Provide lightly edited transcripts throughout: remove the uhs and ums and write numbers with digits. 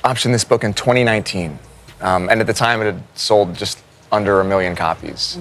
optioned this book in 2019, and at the time it had sold just under 1 million copies.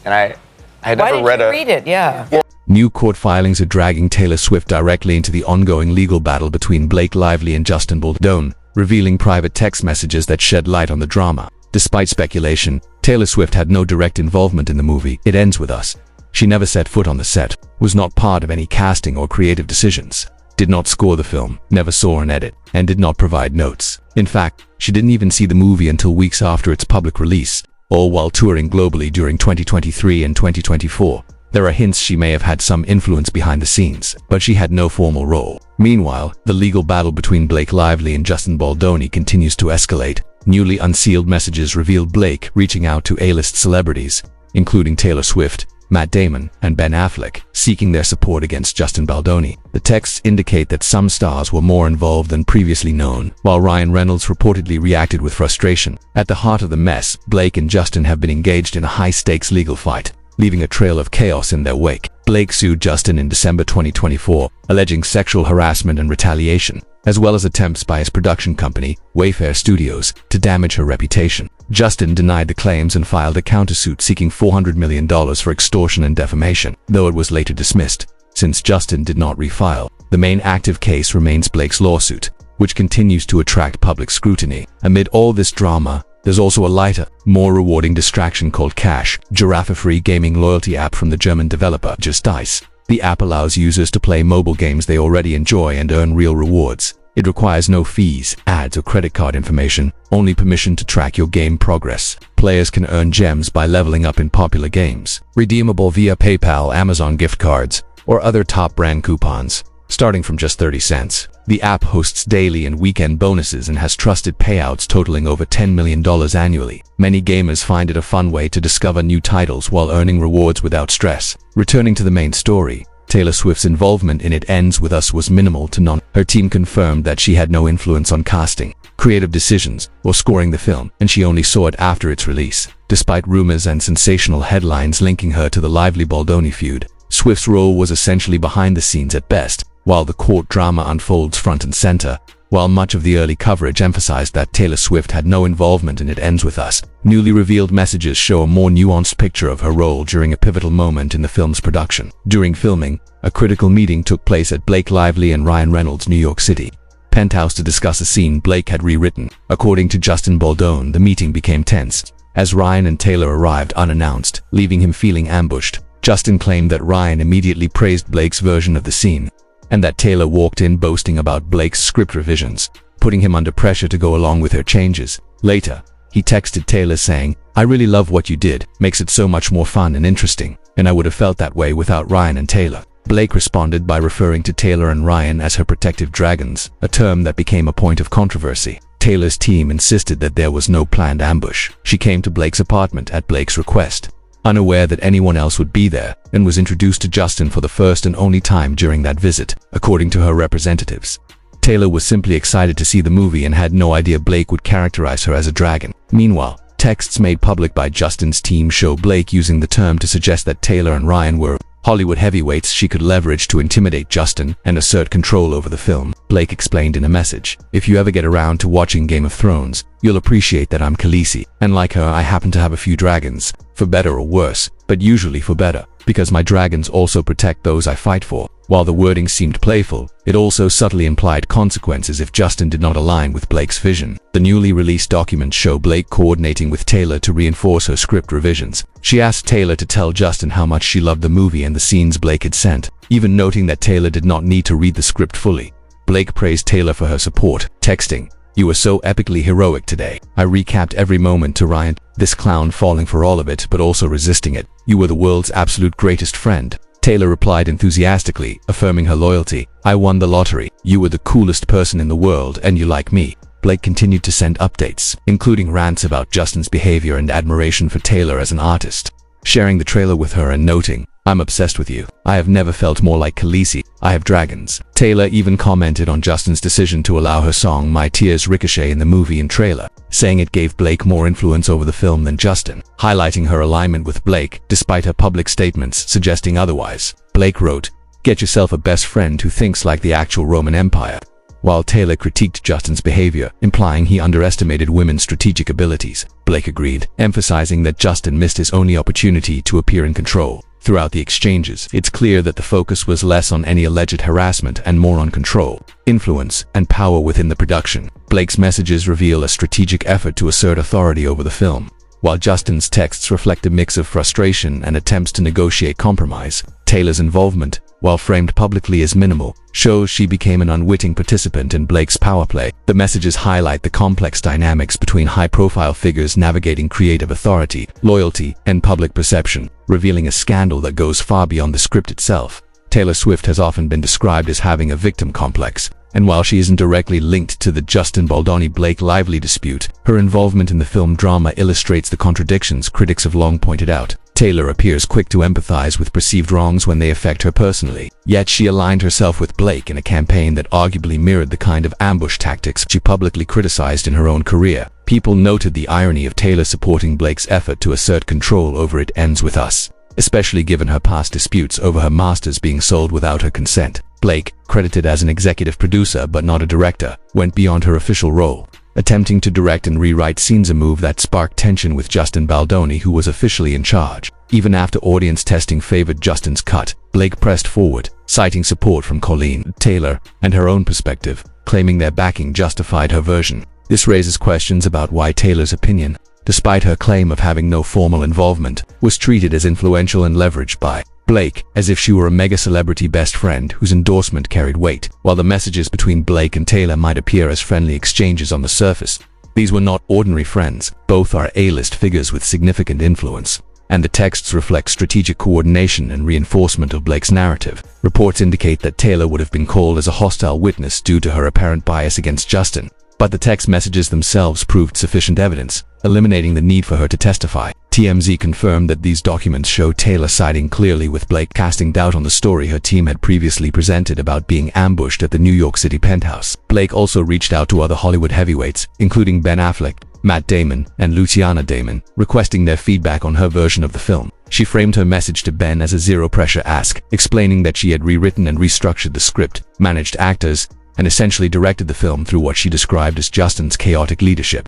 And I had never read Why did you read it? Yeah. New court filings are dragging Taylor Swift directly into the ongoing legal battle between Blake Lively and Justin Baldoni, revealing private text messages that shed light on the drama. Despite speculation, Taylor Swift had no direct involvement in the movie It Ends With Us. She never set foot on the set, was not part of any casting or creative decisions, did not score the film, never saw an edit, and did not provide notes. In fact, she didn't even see the movie until weeks after its public release, all while touring globally during 2023 and 2024. There are hints she may have had some influence behind the scenes, but she had no formal role. Meanwhile, the legal battle between Blake Lively and Justin Baldoni continues to escalate. Newly unsealed messages reveal Blake reaching out to A-list celebrities, including Taylor Swift, Matt Damon, and Ben Affleck, seeking their support against Justin Baldoni. The texts indicate that some stars were more involved than previously known, while Ryan Reynolds reportedly reacted with frustration. At the heart of the mess, Blake and Justin have been engaged in a high-stakes legal fight, leaving a trail of chaos in their wake. Blake sued Justin in December 2024, alleging sexual harassment and retaliation, as well as attempts by his production company, Wayfair Studios, to damage her reputation. Justin denied the claims and filed a countersuit seeking $400 million for extortion and defamation, though it was later dismissed. Since Justin did not refile, the main active case remains Blake's lawsuit, which continues to attract public scrutiny. Amid all this drama, there's also a lighter, more rewarding distraction called Cash, giraffe-free gaming loyalty app from the German developer Just Dice. The app allows users to play mobile games they already enjoy and earn real rewards. It requires no fees, ads, or credit card information, only permission to track your game progress. Players can earn gems by leveling up in popular games, redeemable via PayPal, Amazon gift cards, or other top brand coupons, starting from just 30 cents. The app hosts daily and weekend bonuses and has trusted payouts totaling over $10 million annually. Many gamers find it a fun way to discover new titles while earning rewards without stress. Returning to the main story, Taylor Swift's involvement in It Ends With Us was minimal to none. Her team confirmed that she had no influence on casting, creative decisions, or scoring the film, and she only saw it after its release. Despite rumors and sensational headlines linking her to the Lively Baldoni feud, Swift's role was essentially behind the scenes at best, while the court drama unfolds front and center. While much of the early coverage emphasized that Taylor Swift had no involvement in It Ends With Us, newly revealed messages show a more nuanced picture of her role during a pivotal moment in the film's production. During filming, a critical meeting took place at Blake Lively and Ryan Reynolds' New York City penthouse to discuss a scene Blake had rewritten. According to Justin Baldoni, the meeting became tense as Ryan and Taylor arrived unannounced, leaving him feeling ambushed. Justin claimed that Ryan immediately praised Blake's version of the scene, and that Taylor walked in boasting about Blake's script revisions, putting him under pressure to go along with her changes. Later, he texted Taylor saying, "I really love what you did, makes it so much more fun and interesting, and I would have felt that way without Ryan and Taylor." Blake responded by referring to Taylor and Ryan as her protective dragons, a term that became a point of controversy. Taylor's team insisted that there was no planned ambush. She came to Blake's apartment at Blake's request, unaware that anyone else would be there, and was introduced to Justin for the first and only time during that visit. According to her representatives, Taylor was simply excited to see the movie and had no idea Blake would characterize her as a dragon. Meanwhile, texts made public by Justin's team show Blake using the term to suggest that Taylor and Ryan were Hollywood heavyweights she could leverage to intimidate Justin and assert control over the film. Blake explained in a message, "If you ever get around to watching Game of Thrones, you'll appreciate that I'm Khaleesi, and like her I happen to have a few dragons, for better or worse, but usually for better, because my dragons also protect those I fight for." While the wording seemed playful, it also subtly implied consequences if Justin did not align with Blake's vision. The newly released documents show Blake coordinating with Taylor to reinforce her script revisions. She asked Taylor to tell Justin how much she loved the movie and the scenes Blake had sent, even noting that Taylor did not need to read the script fully. Blake praised Taylor for her support, texting, "You were so epically heroic today. I recapped every moment to Ryan, this clown falling for all of it but also resisting it. You were the world's absolute greatest friend." Taylor replied enthusiastically, affirming her loyalty, "I won the lottery. You were the coolest person in the world and you like me." Blake continued to send updates, including rants about Justin's behavior and admiration for Taylor as an artist, sharing the trailer with her and noting, "I'm obsessed with you. I have never felt more like Khaleesi. I have dragons." Taylor even commented on Justin's decision to allow her song My Tears ricochet in the movie and trailer, saying it gave Blake more influence over the film than Justin, highlighting her alignment with Blake despite her public statements suggesting otherwise. Blake wrote, "Get yourself a best friend who thinks like the actual Roman Empire. While Taylor critiqued Justin's behavior, implying he underestimated women's strategic abilities, Blake agreed, emphasizing that Justin missed his only opportunity to appear in control. Throughout the exchanges, it's clear that the focus was less on any alleged harassment and more on control, influence, and power within the production. Blake's messages reveal a strategic effort to assert authority over the film, while Justin's texts reflect a mix of frustration and attempts to negotiate compromise. Taylor's involvement, while framed publicly as minimal, shows she became an unwitting participant in Blake's power play. The messages highlight the complex dynamics between high-profile figures navigating creative authority, loyalty, and public perception, revealing a scandal that goes far beyond the script itself. Taylor Swift has often been described as having a victim complex, and while she isn't directly linked to the Justin Baldoni-Blake Lively dispute, her involvement in the film drama illustrates the contradictions critics have long pointed out. Taylor appears quick to empathize with perceived wrongs when they affect her personally, yet she aligned herself with Blake in a campaign that arguably mirrored the kind of ambush tactics she publicly criticized in her own career. People noted the irony of Taylor supporting Blake's effort to assert control over It Ends With Us, especially given her past disputes over her masters being sold without her consent. Blake, credited as an executive producer but not a director, went beyond her official role, attempting to direct and rewrite scenes, a move that sparked tension with Justin Baldoni, who was officially in charge. Even after audience testing favored Justin's cut, Blake pressed forward, citing support from Colleen, Taylor, and her own perspective, claiming their backing justified her version. This raises questions about why Taylor's opinion, despite her claim of having no formal involvement, was treated as influential and leveraged by Blake, as if she were a mega-celebrity best friend whose endorsement carried weight. While the messages between Blake and Taylor might appear as friendly exchanges on the surface, these were not ordinary friends. Both are A-list figures with significant influence, and the texts reflect strategic coordination and reinforcement of Blake's narrative. Reports indicate that Taylor would have been called as a hostile witness due to her apparent bias against Justin, but the text messages themselves proved sufficient evidence, eliminating the need for her to testify. TMZ confirmed that these documents show Taylor siding clearly with Blake, casting doubt on the story her team had previously presented about being ambushed at the New York City penthouse. Blake also reached out to other Hollywood heavyweights, including Ben Affleck, Matt Damon, and Luciana Damon, requesting their feedback on her version of the film. She framed her message to Ben as a zero-pressure ask, explaining that she had rewritten and restructured the script, managed actors, and essentially directed the film through what she described as Justin's chaotic leadership.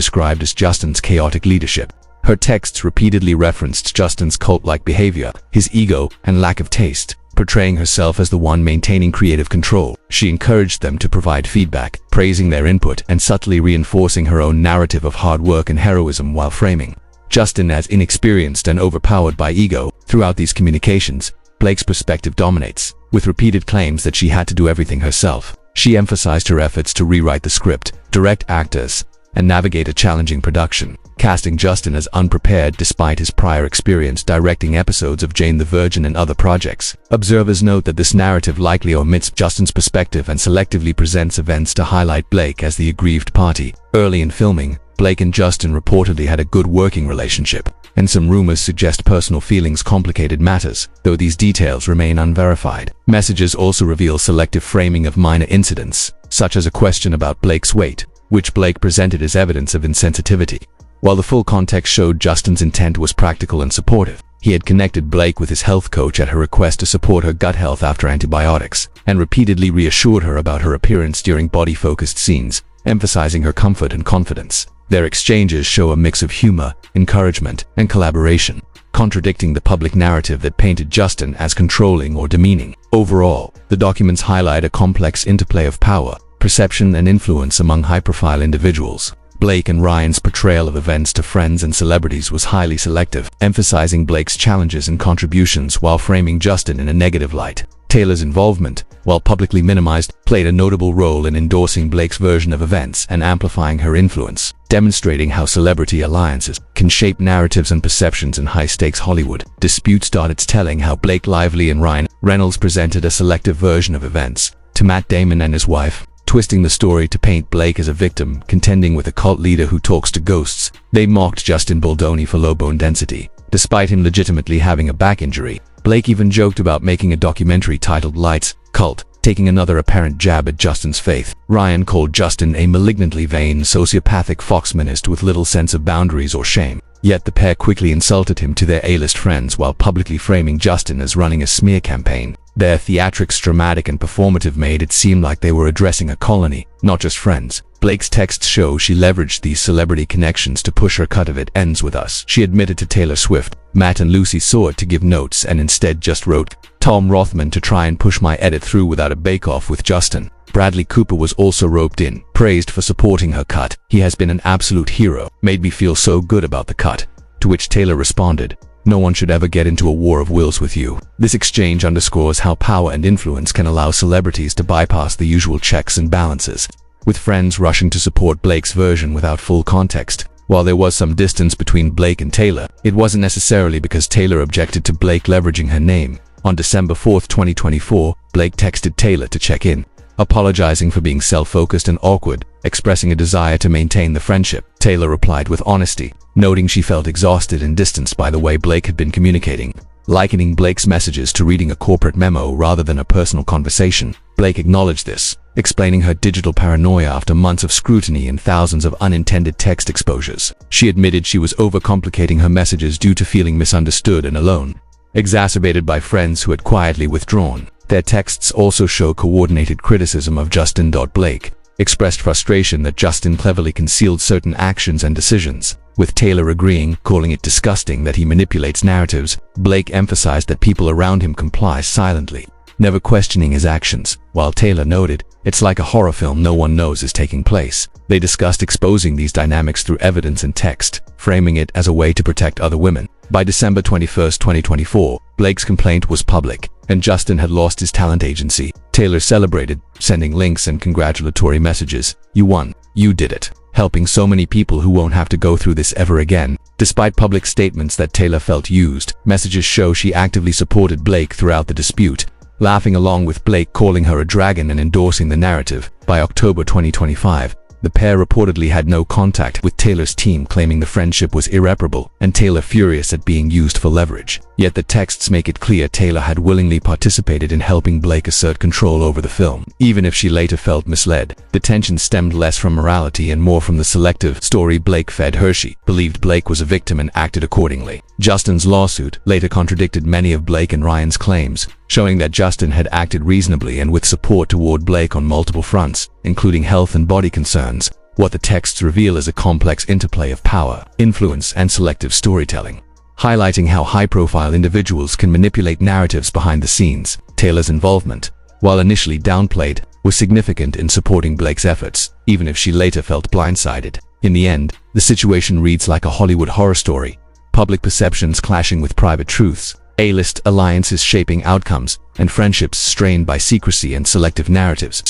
Her texts repeatedly referenced Justin's cult-like behavior, his ego, and lack of taste, portraying herself as the one maintaining creative control. She encouraged them to provide feedback, praising their input and subtly reinforcing her own narrative of hard work and heroism while framing Justin as inexperienced and overpowered by ego. Throughout these communications, Blake's perspective dominates, with repeated claims that she had to do everything herself. She emphasized her efforts to rewrite the script, direct actors, and navigate a challenging production, casting Justin as unprepared despite his prior experience directing episodes of Jane the Virgin and other projects. Observers note that this narrative likely omits Justin's perspective and selectively presents events to highlight Blake as the aggrieved party. Early in filming, Blake and Justin reportedly had a good working relationship, and some rumors suggest personal feelings complicated matters, though these details remain unverified. Messages also reveal selective framing of minor incidents, such as a question about Blake's weight, which Blake presented as evidence of insensitivity. While the full context showed Justin's intent was practical and supportive, he had connected Blake with his health coach at her request to support her gut health after antibiotics, and repeatedly reassured her about her appearance during body-focused scenes, emphasizing her comfort and confidence. Their exchanges show a mix of humor, encouragement, and collaboration, contradicting the public narrative that painted Justin as controlling or demeaning. Overall, the documents highlight a complex interplay of power, perception, and influence among high-profile individuals. Blake and Ryan's portrayal of events to friends and celebrities was highly selective, emphasizing Blake's challenges and contributions while framing Justin in a negative light. Taylor's involvement, while publicly minimized, played a notable role in endorsing Blake's version of events and amplifying her influence, demonstrating how celebrity alliances can shape narratives and perceptions in high-stakes Hollywood. Disputes started telling how Blake Lively and Ryan Reynolds presented a selective version of events to Matt Damon and his wife, twisting the story to paint Blake as a victim, contending with a cult leader who talks to ghosts. They mocked Justin Baldoni for low bone density, despite him legitimately having a back injury. Blake even joked about making a documentary titled Lights, Cult, taking another apparent jab at Justin's faith. Ryan called Justin a malignantly vain, sociopathic foxmanist with little sense of boundaries or shame. Yet the pair quickly insulted him to their A-list friends while publicly framing Justin as running a smear campaign. Their theatrics, dramatic and performative, made it seem like they were addressing a colony, not just friends. Blake's texts show she leveraged these celebrity connections to push her cut of "It Ends With Us." She admitted to Taylor Swift, "Matt and Lucy saw it to give notes and instead just wrote Tom Rothman to try and push my edit through without a bake-off with Justin." Bradley Cooper was also roped in, praised for supporting her cut. "He has been an absolute hero, made me feel so good about the cut." To which Taylor responded, "No one should ever get into a war of wills with you." This exchange underscores how power and influence can allow celebrities to bypass the usual checks and balances, with friends rushing to support Blake's version without full context. While there was some distance between Blake and Taylor, it wasn't necessarily because Taylor objected to Blake leveraging her name. On December 4, 2024, Blake texted Taylor to check in, apologizing for being self-focused and awkward, expressing a desire to maintain the friendship. Taylor replied with honesty, noting she felt exhausted and distanced by the way Blake had been communicating, likening Blake's messages to reading a corporate memo rather than a personal conversation. Blake acknowledged this, explaining her digital paranoia after months of scrutiny and thousands of unintended text exposures. She admitted she was overcomplicating her messages due to feeling misunderstood and alone, exacerbated by friends who had quietly withdrawn. Their texts also show coordinated criticism of Justin. Blake expressed frustration that Justin cleverly concealed certain actions and decisions, with Taylor agreeing, calling it disgusting that he manipulates narratives. Blake emphasized that people around him comply silently, never questioning his actions, while Taylor noted, "It's like a horror film no one knows is taking place." They discussed exposing these dynamics through evidence and text, framing it as a way to protect other women. By December 21, 2024, Blake's complaint was public, and Justin had lost his talent agency. Taylor celebrated, sending links and congratulatory messages. "You won. You did it. Helping so many people who won't have to go through this ever again." Despite public statements that Taylor felt used, messages show she actively supported Blake throughout the dispute, laughing along with Blake, calling her a dragon and endorsing the narrative. By October 2025, the pair reportedly had no contact, with Taylor's team claiming the friendship was irreparable and Taylor furious at being used for leverage. Yet the texts make it clear Taylor had willingly participated in helping Blake assert control over the film, even if she later felt misled. The tension stemmed less from morality and more from the selective story Blake fed her. She believed Blake was a victim and acted accordingly. Justin's lawsuit later contradicted many of Blake and Ryan's claims, showing that Justin had acted reasonably and with support toward Blake on multiple fronts, including health and body concerns. What the texts reveal is a complex interplay of power, influence, and selective storytelling, highlighting how high-profile individuals can manipulate narratives behind the scenes. Taylor's involvement, while initially downplayed, was significant in supporting Blake's efforts, even if she later felt blindsided. In the end, the situation reads like a Hollywood horror story, public perceptions clashing with private truths, A-list alliances shaping outcomes, and friendships strained by secrecy and selective narratives.